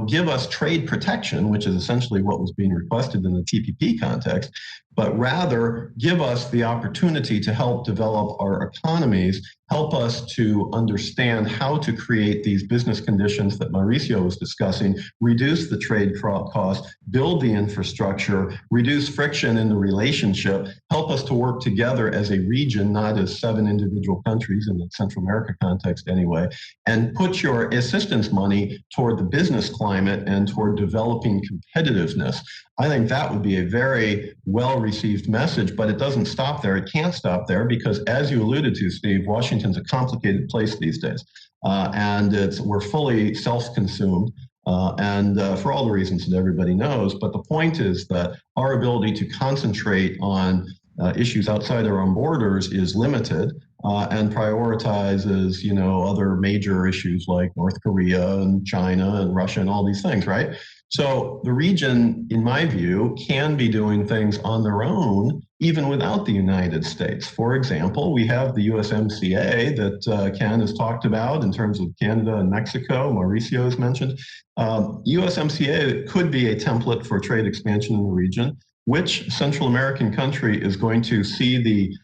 give us trade protection, which is essentially what was being requested in the TPP context, but rather give us the opportunity to help develop our economies, help us to understand how to create these business conditions that Mauricio was discussing, reduce the trade costs, build the infrastructure, reduce friction in the relationship, help us to work together as a region, not as 7 individual countries in the Central America context anyway, and put your assistance money toward the business climate and toward developing competitiveness. I think that would be a very well-received message, but it doesn't stop there. It can't stop there because, as you alluded to, Steve, Washington's a complicated place these days, and we're fully self-consumed, and for all the reasons that everybody knows. But the point is that our ability to concentrate on issues outside our own borders is limited, and prioritizes, other major issues like North Korea and China and Russia and all these things, right? So the region, in my view, can be doing things on their own, even without the United States. For example, we have the USMCA that Ken has talked about in terms of Canada and Mexico. Mauricio has mentioned. USMCA could be a template for trade expansion in the region. Which Central American country is going to see the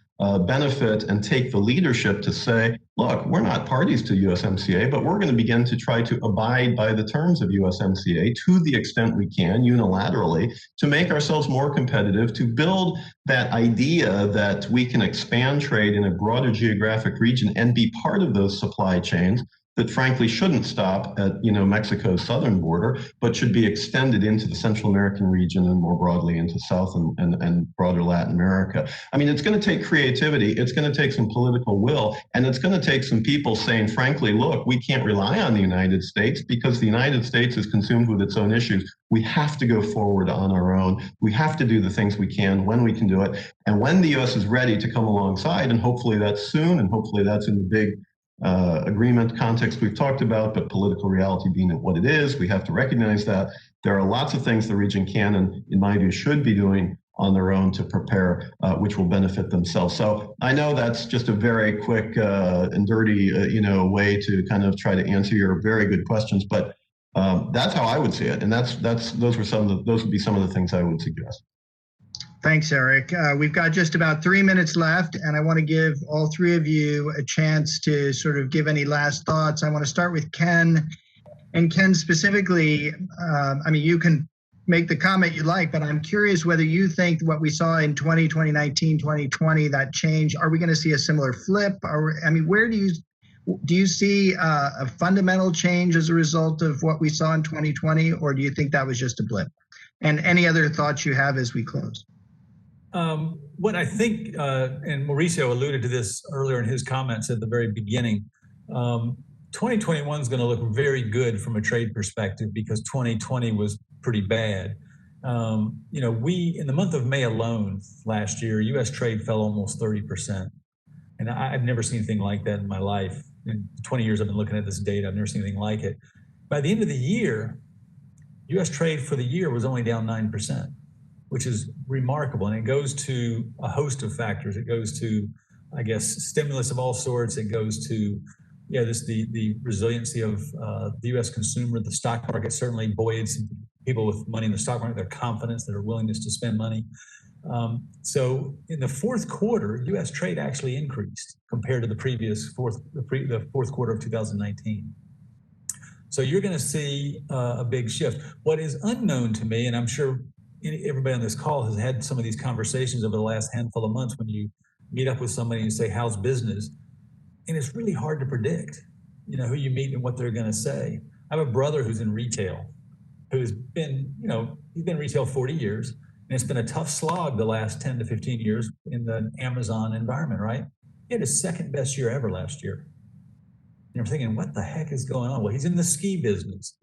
benefit and take the leadership to say, look, we're not parties to USMCA, but we're going to begin to try to abide by the terms of USMCA to the extent we can unilaterally to make ourselves more competitive, to build that idea that we can expand trade in a broader geographic region and be part of those supply chains that frankly shouldn't stop at Mexico's southern border, but should be extended into the Central American region and more broadly into South and broader Latin America. I mean, it's going to take creativity, it's going to take some political will, and it's going to take some people saying, frankly, look, we can't rely on the United States because the United States is consumed with its own issues. We have to go forward on our own. We have to do the things we can when we can do it. And when the U.S. is ready to come alongside, and hopefully that's soon, and hopefully that's in the big agreement context we've talked about, but political reality being what it is, we have to recognize that there are lots of things the region can and, in my view, should be doing on their own to prepare, which will benefit themselves. So I know that's just a very quick and dirty, way to kind of try to answer your very good questions, but that's how I would see it, and those would be some of the things I would suggest. Thanks, Eric. We've got just about 3 minutes left, and I want to give all three of you a chance to sort of give any last thoughts. I want to start with Ken. And Ken, specifically, you can make the comment you like, but I'm curious whether you think what we saw in 2019, 2020, that change, are we going to see a similar flip? Where do you see a fundamental change as a result of what we saw in 2020, or do you think that was just a blip? And any other thoughts you have as we close? What I think, and Mauricio alluded to this earlier in his comments at the very beginning, 2021 is going to look very good from a trade perspective because 2020 was pretty bad. We, in the month of May alone last year, U.S. trade fell almost 30%. And I've never seen anything like that in my life. In 20 years I've been looking at this data, I've never seen anything like it. By the end of the year, U.S. trade for the year was only down 9%, which is remarkable. And it goes to a host of factors. It goes to, I guess, stimulus of all sorts. It goes to, the resiliency of the U.S. consumer. The stock market certainly buoyed some people with money in the stock market, their confidence, their willingness to spend money. So in the fourth quarter, U.S. trade actually increased compared to the previous the fourth quarter of 2019. So you're going to see a big shift. What is unknown to me, and I'm sure everybody on this call has had some of these conversations over the last handful of months when you meet up with somebody and you say, how's business? And it's really hard to predict, who you meet and what they're going to say. I have a brother who's in retail, who's been, he's been in retail 40 years, and it's been a tough slog the last 10 to 15 years in the Amazon environment, right? He had his second best year ever last year. And I'm thinking, what the heck is going on? Well, he's in the ski business.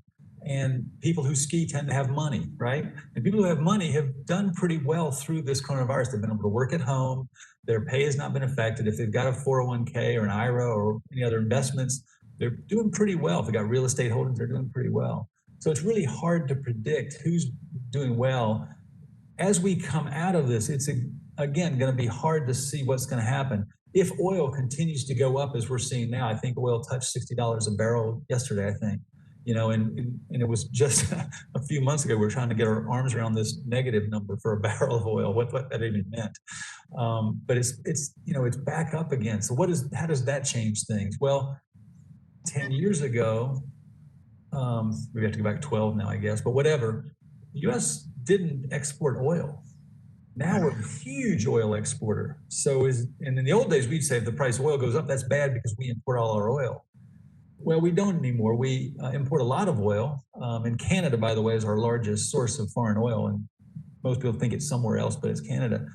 And people who ski tend to have money, right? And people who have money have done pretty well through this coronavirus. They've been able to work at home. Their pay has not been affected. If they've got a 401k or an IRA or any other investments, they're doing pretty well. If they've got real estate holdings, they're doing pretty well. So it's really hard to predict who's doing well. As we come out of this, it's, again, going to be hard to see what's going to happen. If oil continues to go up as we're seeing now, I think oil touched $60 a barrel yesterday, I think. And it was just a few months ago, we were trying to get our arms around this negative number for a barrel of oil, what that even meant. But it's back up again. So how does that change things? Well, 10 years ago, we have to go back 12 now, I guess, but whatever, the U.S. didn't export oil. Now we're a huge oil exporter. And in the old days, we'd say if the price of oil goes up, that's bad because we import all our oil. Well, we don't anymore. We import a lot of oil. And Canada, by the way, is our largest source of foreign oil. And most people think it's somewhere else, but it's Canada.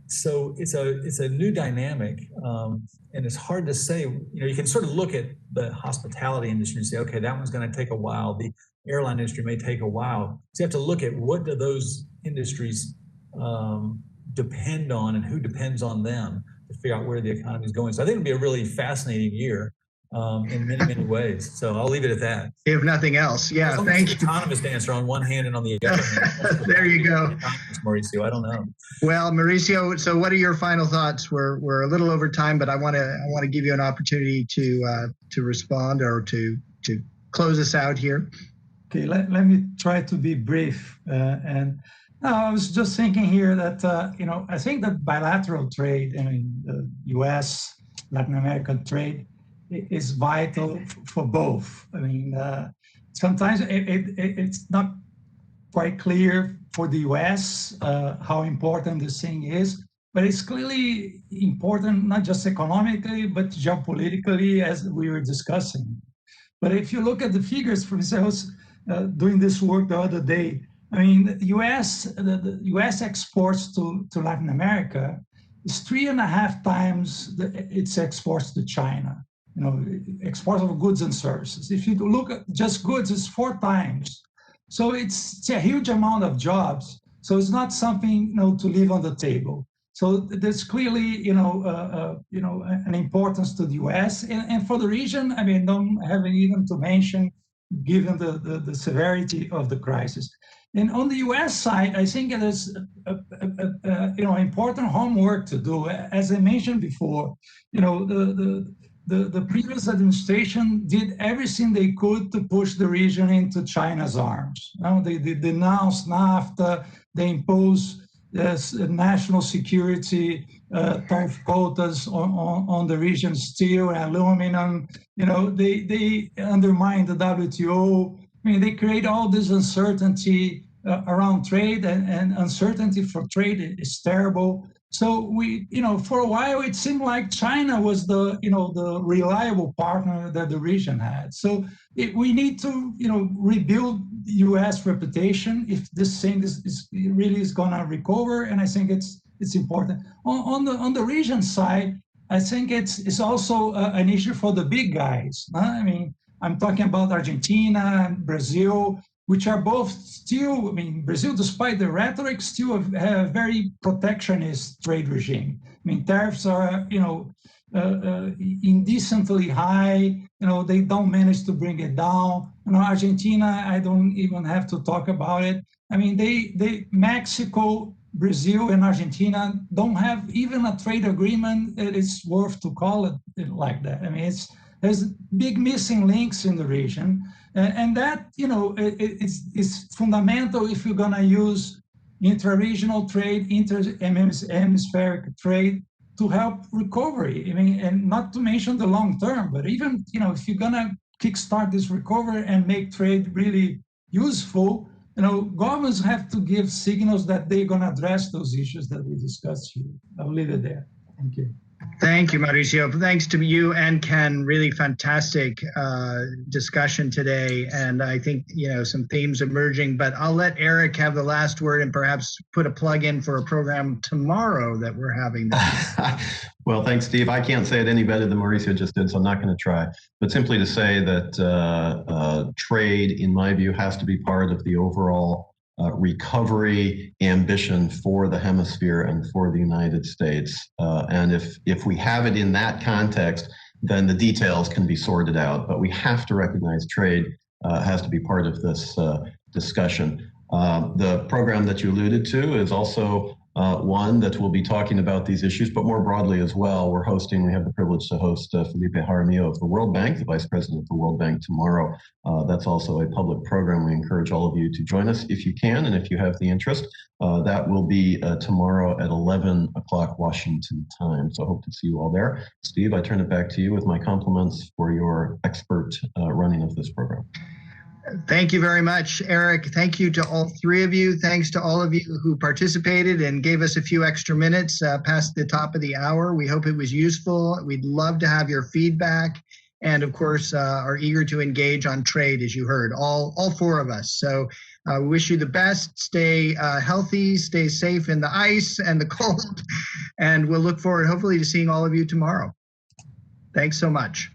So it's a new dynamic. And it's hard to say, you can sort of look at the hospitality industry and say, okay, that one's going to take a while. The airline industry may take a while. So you have to look at what do those industries depend on and who depends on them to figure out where the economy is going. So I think it'll be a really fascinating year. In many, many ways. So I'll leave it at that. If nothing else. Yeah, thank you. Economist answer on one hand and on the other hand. There you go. Mauricio, I don't know. Well, Mauricio, so what are your final thoughts? We're a little over time, but I want to give you an opportunity to respond or to close us out here. Okay, let me try to be brief. And I was just thinking here that, I think that bilateral trade, the U.S., Latin American trade, is vital for both. Sometimes it's not quite clear for the U.S. How important this thing is, but it's clearly important, not just economically, but geopolitically, as we were discussing. But if you look at the figures, for instance, doing this work the other day, the U.S. exports to Latin America is 3.5 times its exports to China. Exports of goods and services. If you look at just goods, it's 4 times. So it's a huge amount of jobs. So it's not something, to leave on the table. So there's clearly, an importance to the U.S. and for the region. I mean, don't have even to mention, given the severity of the crisis. And on the U.S. side, I think there's important homework to do. As I mentioned before, the previous administration did everything they could to push the region into China's arms. They denounced NAFTA, they imposed national security tariff quotas on the region's steel and aluminum. They undermined the WTO. I mean, they create all this uncertainty around trade, and uncertainty for trade is terrible. So we, for a while, it seemed like China was the reliable partner that the region had. So we need to, rebuild U.S. reputation if this thing really is going to recover. And I think it's important. On the region side, I think it's also an issue for the big guys. I mean, I'm talking about Argentina and Brazil, which are both still, Brazil, despite the rhetoric, still have a very protectionist trade regime. I mean, tariffs are, indecently high. They don't manage to bring it down. Argentina, I don't even have to talk about it. I mean, Mexico, Brazil, and Argentina don't have even a trade agreement that is worth to call it like that. I mean, there's big missing links in the region. And that, it's fundamental if you're going to use intra-regional trade, inter-hemispheric trade to help recovery. I mean, and not to mention the long term, but even, if you're going to kickstart this recovery and make trade really useful, governments have to give signals that they're going to address those issues that we discussed here. I'll leave it there. Thank you. Thank you, Mauricio. Thanks to you and Ken. Really fantastic discussion today. And I think, some themes emerging, but I'll let Eric have the last word and perhaps put a plug in for a program tomorrow that we're having. Well, thanks, Steve. I can't say it any better than Mauricio just did, so I'm not going to try. But simply to say that trade, in my view, has to be part of the overall recovery ambition for the hemisphere and for the United States. And if we have it in that context, then the details can be sorted out. But we have to recognize trade has to be part of this discussion. The program that you alluded to is also one that will be talking about these issues, but more broadly as well. We have the privilege to host Felipe Jaramillo of the World Bank, the Vice President of the World Bank, tomorrow. That's also a public program. We encourage all of you to join us if you can and if you have the interest. That will be tomorrow at 11 o'clock Washington time. So I hope to see you all there. Steve, I turn it back to you with my compliments for your expert running of this program. Thank you very much, Eric. Thank you to all three of you. Thanks to all of you who participated and gave us a few extra minutes past the top of the hour. We hope it was useful. We'd love to have your feedback, and of course are eager to engage on trade, as you heard, all four of us. So we wish you the best. Stay healthy, stay safe in the ice and the cold, and we'll look forward hopefully to seeing all of you tomorrow. Thanks so much.